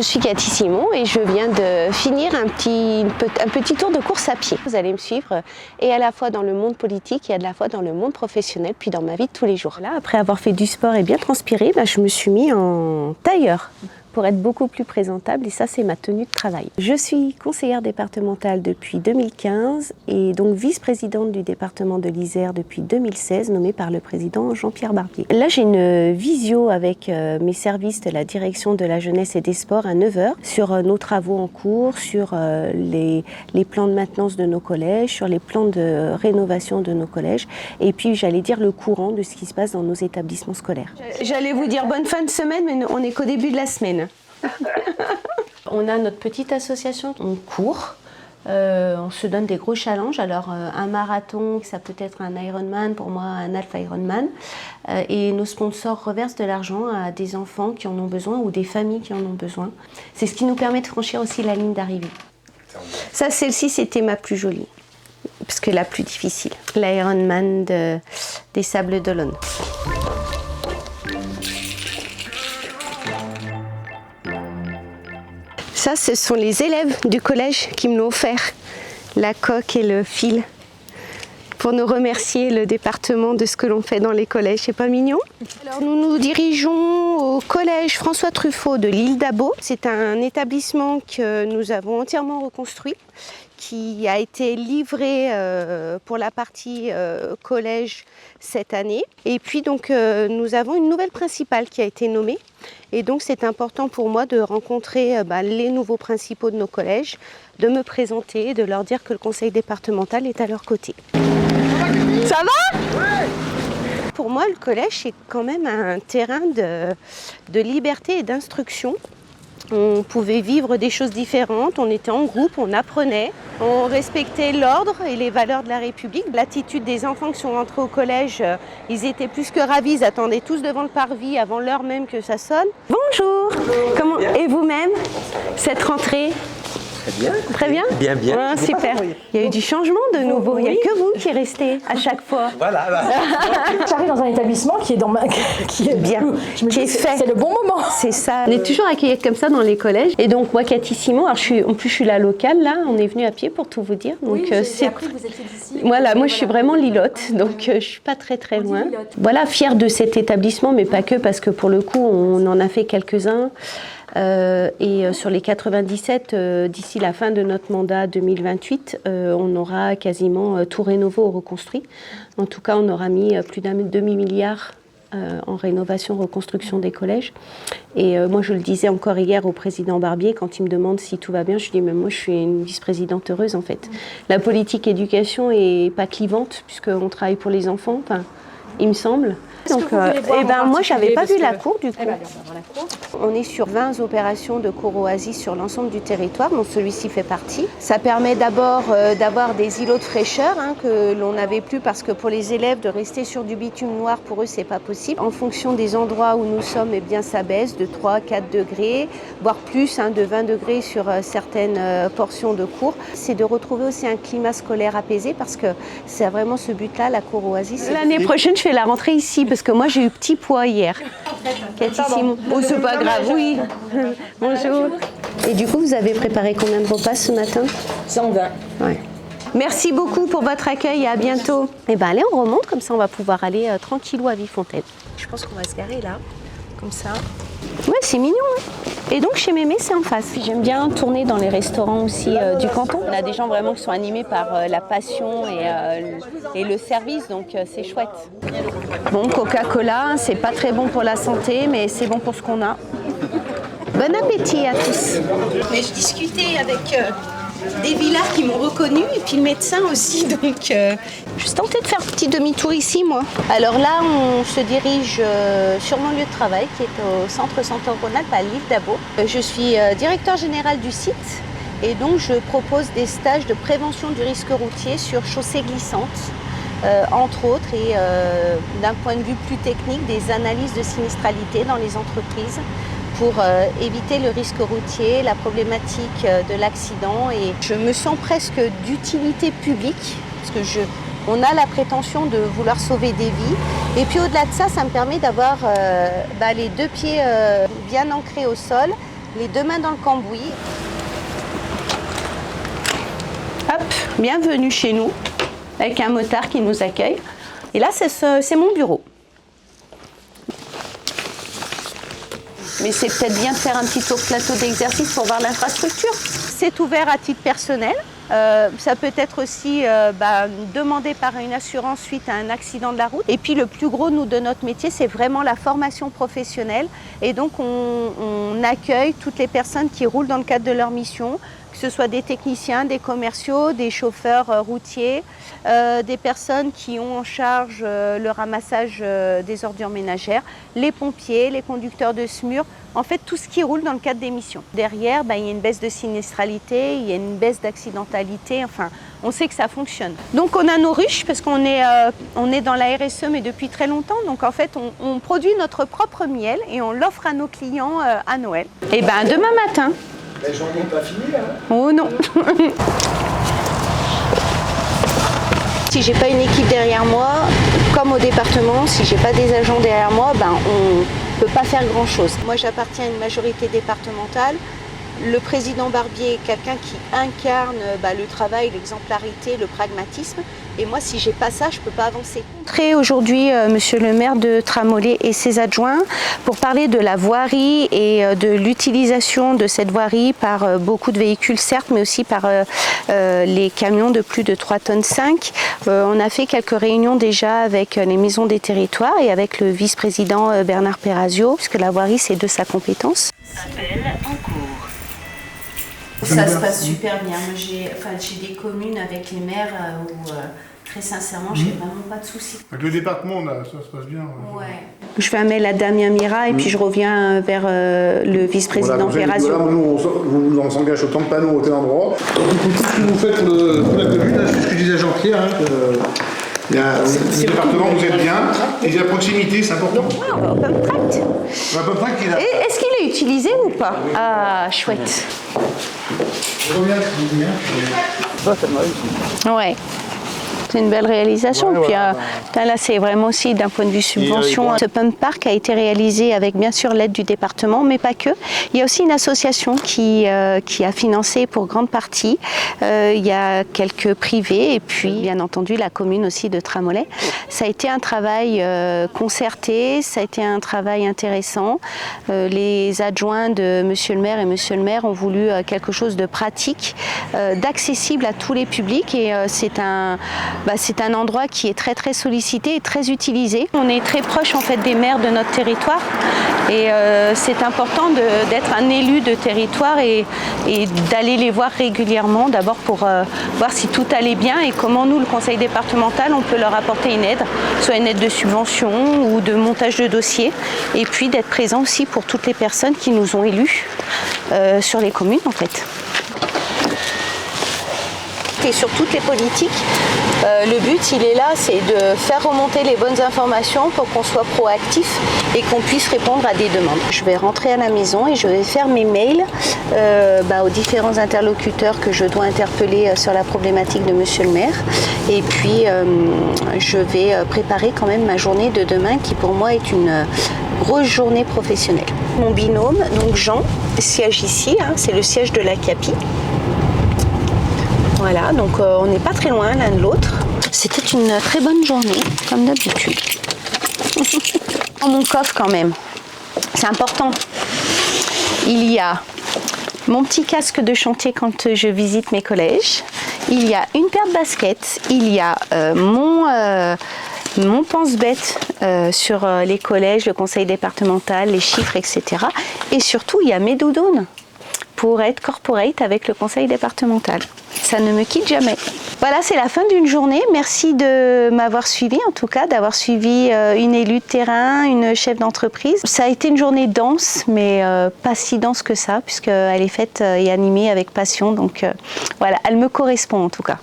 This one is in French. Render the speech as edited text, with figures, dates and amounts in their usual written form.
Je suis Cathy Simon et je viens de finir un petit tour de course à pied. Vous allez me suivre et à la fois dans le monde politique et à la fois dans le monde professionnel, puis dans ma vie de tous les jours. Là, après avoir fait du sport et bien transpiré, je me suis mis en tailleur pour être beaucoup plus présentable et ça c'est ma tenue de travail. Je suis conseillère départementale depuis 2015 et donc vice-présidente du département de l'Isère depuis 2016, nommée par le président Jean-Pierre Barbier. Là j'ai une visio avec mes services de la direction de la jeunesse et des sports à 9h sur nos travaux en cours, sur les plans de maintenance de nos collèges, sur les plans de rénovation de nos collèges et puis j'allais dire le courant de ce qui se passe dans nos établissements scolaires. J'allais vous dire bonne fin de semaine mais on n'est qu'au début de la semaine. On a notre petite association, on court, on se donne des gros challenges. Alors un marathon, ça peut être un Ironman, pour moi un Half Ironman. Et nos sponsors reversent de l'argent à des enfants qui en ont besoin ou des familles qui en ont besoin. C'est ce qui nous permet de franchir aussi la ligne d'arrivée. Ça, celle-ci, c'était ma plus jolie, parce que la plus difficile. L'Ironman des Sables d'Olonne. Ça, ce sont les élèves du collège qui me l'ont offert, la coque et le fil, pour nous remercier le département de ce que l'on fait dans les collèges. C'est pas mignon? Alors nous nous dirigeons au collège François Truffaut de l'île d'Abo. C'est un établissement que nous avons entièrement reconstruit, qui a été livré pour la partie collège cette année. Et puis donc nous avons une nouvelle principale qui a été nommée. Et donc c'est important pour moi de rencontrer les nouveaux principaux de nos collèges, de me présenter, de leur dire que le conseil départemental est à leur côté. Ça va? Ouais. Pour moi, le collège, c'est quand même un terrain de liberté et d'instruction. On pouvait vivre des choses différentes, on était en groupe, on apprenait, on respectait l'ordre et les valeurs de la République. L'attitude des enfants qui sont rentrés au collège, ils étaient plus que ravis, ils attendaient tous devant le parvis avant l'heure même que ça sonne. Bonjour. Comment et vous-même, cette rentrée? Très bien. Très bien? Bien, bien. Ah, super. Il y a eu du changement de nouveau. Il n'y a que vous qui restez à chaque fois. Voilà. J'arrive dans un établissement qui est bien, qui est fait. C'est le bon moment. C'est ça. On est toujours accueillis comme ça dans les collèges. Et donc moi, Cathy Simon, alors en plus je suis la locale là. On est venu à pied pour tout vous dire. Donc oui, j'ai appris que vous étiez d'ici. Voilà, moi je suis vraiment Lillotte, donc je suis pas très loin. Voilà, fière de cet établissement, mais pas que, parce que pour le coup, on en a fait quelques-uns. Et sur les 97, d'ici la fin de notre mandat 2028, on aura quasiment tout rénové ou reconstruit. En tout cas, on aura mis plus d'un demi-milliard en rénovation, reconstruction des collèges. Et moi, je le disais encore hier au président Barbier, quand il me demande si tout va bien, je lui dis, mais moi, je suis une vice-présidente heureuse, en fait. La politique éducation est pas clivante, puisqu'on travaille pour les enfants, il me semble. Donc, moi, j'avais pas vu la cour du coup. On est sur 20 opérations de cours oasis sur l'ensemble du territoire, dont celui-ci fait partie. Ça permet d'abord d'avoir des îlots de fraîcheur que l'on n'avait plus, parce que pour les élèves, de rester sur du bitume noir, pour eux, c'est pas possible. En fonction des endroits où nous sommes, ça baisse de 3-4 degrés, voire plus, de 20 degrés sur certaines portions de cours. C'est de retrouver aussi un climat scolaire apaisé, parce que c'est vraiment ce but-là, la cour oasis. L'année prochaine, je fais la rentrée ici, parce que moi j'ai eu petit poids hier. Cathy Simon. Oh, c'est pas grave, oui. Bonjour. Et du coup, vous avez préparé combien de repas ce matin? 120. Ouais. Merci beaucoup pour votre accueil et à bientôt. Et allez, on remonte, comme ça on va pouvoir aller tranquillou à Vifontaine. Je pense qu'on va se garer là, comme ça. Ouais, c'est mignon. Et donc chez Mémé, c'est en face. J'aime bien tourner dans les restaurants aussi du canton. On a des gens vraiment qui sont animés par la passion et le service, donc c'est chouette. Bon, Coca-Cola, c'est pas très bon pour la santé, mais c'est bon pour ce qu'on a. Bon appétit à tous. Mais je discutais avec des villards qui m'ont reconnue et puis le médecin aussi, donc je suis tentée de faire un petit demi-tour ici, moi. Alors là, on se dirige sur mon lieu de travail qui est au centre Centre-Rhône-Alpes à l'île d'Abo. Je suis directeur général du site et donc je propose des stages de prévention du risque routier sur chaussées glissantes, entre autres, et d'un point de vue plus technique, des analyses de sinistralité dans les entreprises pour éviter le risque routier, la problématique de l'accident. Et je me sens presque d'utilité publique, parce que on a la prétention de vouloir sauver des vies. Et puis au-delà de ça, ça me permet d'avoir les deux pieds bien ancrés au sol, Les deux mains dans le cambouis. Hop, bienvenue chez nous, avec un motard qui nous accueille. Et là, c'est mon bureau. Mais c'est peut-être bien de faire un petit tour de plateau d'exercice pour voir l'infrastructure. C'est ouvert à titre personnel. Ça peut être aussi demandé par une assurance suite à un accident de la route. Et puis le plus gros, nous, de notre métier, c'est vraiment la formation professionnelle. Et donc on accueille toutes les personnes qui roulent dans le cadre de leur mission, que ce soit des techniciens, des commerciaux, des chauffeurs routiers, des personnes qui ont en charge le ramassage des ordures ménagères, les pompiers, les conducteurs de SMUR, en fait tout ce qui roule dans le cadre des missions. Derrière, il y a une baisse de sinistralité, il y a une baisse d'accidentalité, enfin on sait que ça fonctionne. Donc on a nos ruches parce qu'on est dans la RSE mais depuis très longtemps, donc en fait on produit notre propre miel et on l'offre à nos clients à Noël. Et demain matin. La journée n'est pas finie là. Oh non. Si j'ai pas une équipe derrière moi, comme au département, si j'ai pas des agents derrière moi, on peut pas faire grand chose. Moi j'appartiens à une majorité départementale. Le président Barbier est quelqu'un qui incarne le travail, l'exemplarité, le pragmatisme. Et moi, si j'ai pas ça, je peux pas avancer. Aujourd'hui, monsieur le maire de Tramollet et ses adjoints pour parler de la voirie et de l'utilisation de cette voirie par beaucoup de véhicules, certes, mais aussi par les camions de plus de 3,5 tonnes. On a fait quelques réunions déjà avec les maisons des territoires et avec le vice-président Bernard Perrazio, puisque la voirie, c'est de sa compétence. Appel en cours. Ça se passe super bien. Moi, j'ai des communes avec les maires où, très sincèrement, j'ai vraiment pas de soucis. Avec le département, ça se passe bien. Ouais. Je fais un mail à Damien Mira et puis je reviens vers le vice-président Perrazio. On s'engage autant de panneaux au tel endroit. Tout ce que vous faites pour la commune, c'est ce que je disais à Jean-Pierre. Le département, vous êtes bien. Et la proximité, c'est important. Ouais, on va Open Tract. Open Tract, Est-ce qu'il est utilisé ou pas? Ah, chouette. Je reviens, c'est bien. Ouais. C'est une belle réalisation. Ouais, puis là, c'est vraiment aussi d'un point de vue subvention. Ce pump park a été réalisé avec bien sûr l'aide du département, mais pas que. Il y a aussi une association qui a financé pour grande partie. Il y a quelques privés et puis bien entendu la commune aussi de Tramollet. Ça a été un travail concerté, ça a été un travail intéressant. Les adjoints de monsieur le maire et monsieur le maire ont voulu quelque chose de pratique, d'accessible à tous les publics et c'est un endroit qui est très très sollicité et très utilisé. On est très proche en fait des maires de notre territoire et c'est important d'être un élu de territoire et d'aller les voir régulièrement, d'abord pour voir si tout allait bien et comment nous, le conseil départemental, on peut leur apporter une aide, soit une aide de subvention ou de montage de dossier, et puis d'être présent aussi pour toutes les personnes qui nous ont élus sur les communes en fait. Et sur toutes les politiques, le but il est là, c'est de faire remonter les bonnes informations pour qu'on soit proactif et qu'on puisse répondre à des demandes. Je vais rentrer à la maison et je vais faire mes mails aux différents interlocuteurs que je dois interpeller sur la problématique de monsieur le maire. Et puis je vais préparer quand même ma journée de demain qui pour moi est une grosse journée professionnelle. Mon binôme, donc Jean, siège ici, c'est le siège de la CAPI. Voilà, donc on n'est pas très loin l'un de l'autre. C'était une très bonne journée, comme d'habitude. Dans mon coffre quand même, c'est important. Il y a mon petit casque de chantier quand je visite mes collèges. Il y a une paire de baskets. Il y a mon pense-bête sur les collèges, le conseil départemental, les chiffres, etc. Et surtout, il y a mes doudounes pour être corporate avec le conseil départemental. Ça ne me quitte jamais. Voilà, c'est la fin d'une journée. Merci de m'avoir suivi, en tout cas, d'avoir suivi une élue de terrain, une chef d'entreprise. Ça a été une journée dense, mais pas si dense que ça, puisqu'elle est faite et animée avec passion. Donc voilà, elle me correspond en tout cas.